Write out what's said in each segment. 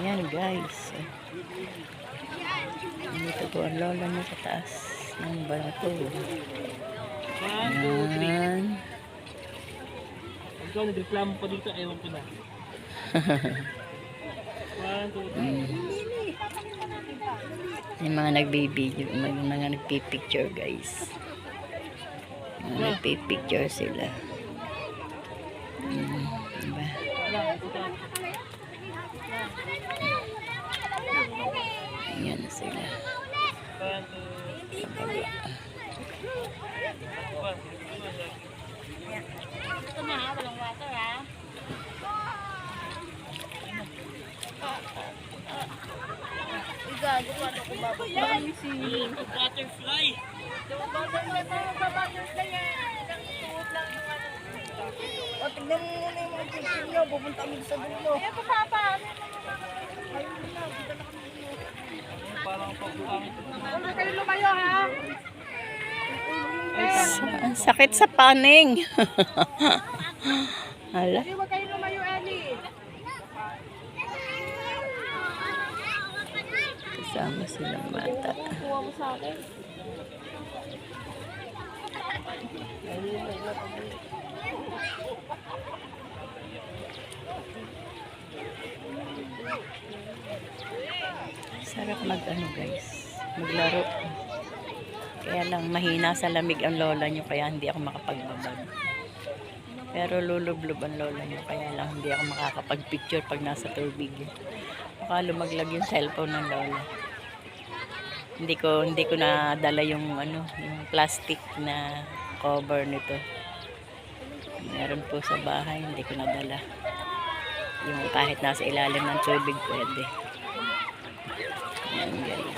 Ayan guys. Dito po ang lola niya sa taas ng bato. Ayan. Ikaw nagreklamo pa dito, ewan ko na. 1, 2, 3. Yung mga nagbibideo, mga nagpipicture guys. Mga nagpipicture sila. Diba? Ayan na sila. Ito na ha, walang water ha. Igago pa ako bababa. Butterfly! Butterfly yan. Ilang tuot lang yung ano. O, tignan mo muna yung mga chicken nyo. Pupunta kami sa dulo. Eh, papa. Ayun na, dito na kami dulo. Parang pagbuhangin. Huwag kayo lumayo ha. Ang sakit sa paning. Hala. Huwag kayo lumayo, Ellie. Kasama silang bata. Kuha mo sa akin. Sarap mag-ano guys, maglaro. Kaya lang mahina sa lamig ang lola nyo, kaya hindi ako makapagbabag. Pero lulublob ang lola nyo, kaya lang hindi ako makakapag-picture pag nasa tubig. Baka lumaglag yung cellphone ng lola. Hindi ko nadala yung yung plastic na cover nito. Meron po sa bahay, hindi ko nadala. Yung kahit nasa ilalim ng tubig pwede. Ayan guys.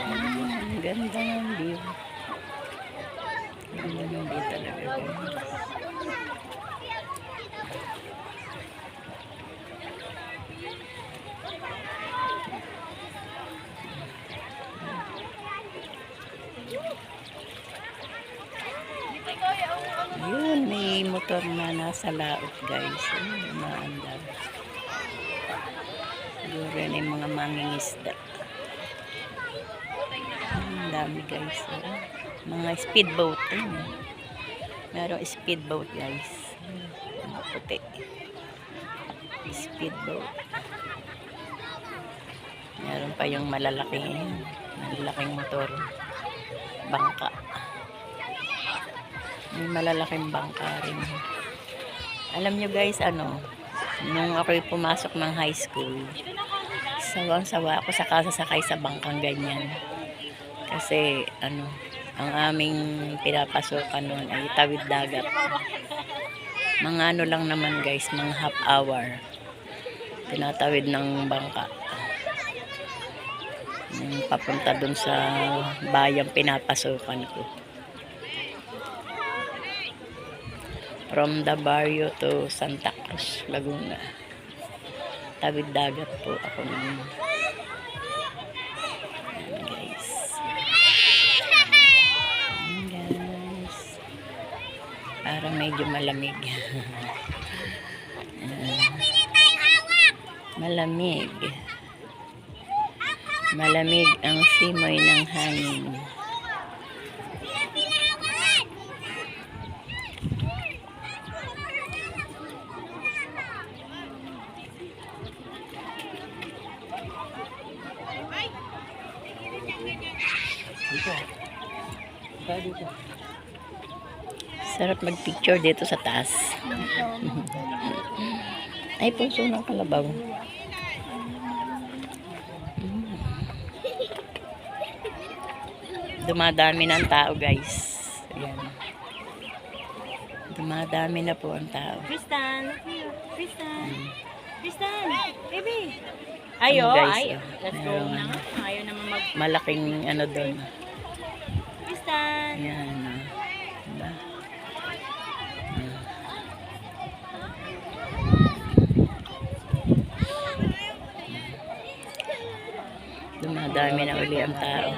Ang ganda ng view. Ang ganda ng view talaga guys. Yun, may motor na nasa laot guys. Umaandar. Siguro yun yung mga mangingisda. Ang dami guys. Mga speedboat. Merong speedboat guys. Mga puti. Speedboat. Meron pa yung malalaking motor. Bangka. May malalaking bangka rin. Alam nyo guys, nung ako'y pumasok ng high school, sawang-sawa ako sa kasasakay sa bangkang ganyan. Kasi, ang aming pinapasukan noon ay tawid dagat. Mga lang naman guys, mga half hour. Tinatawid ng bangka. Papunta dun sa bayang pinapasukan ko. From the barrio to Santa Cruz, Laguna. Tawid dagat po ako naman. Ayan guys. Ayan guys. Parang medyo malamig. Malamig. Malamig ang simoy ng hangin. Sarap mag-picture dito sa taas. Ay, puso ng kalabaw. Dumadami na ang tao, guys. Ayan. Dumadami na po ang tao. Tristan, Tristan, baby. Ayo, Guys, let's go na. Ayaw naman malaking doon. Tristan. Ayan, diba? Dumadami na uli ang tao.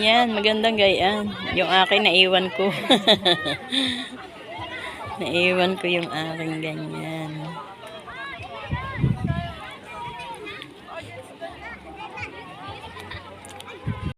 Yan, magandang gayaan. Yung akin, naiwan ko. Naiwan ko yung aking ganyan.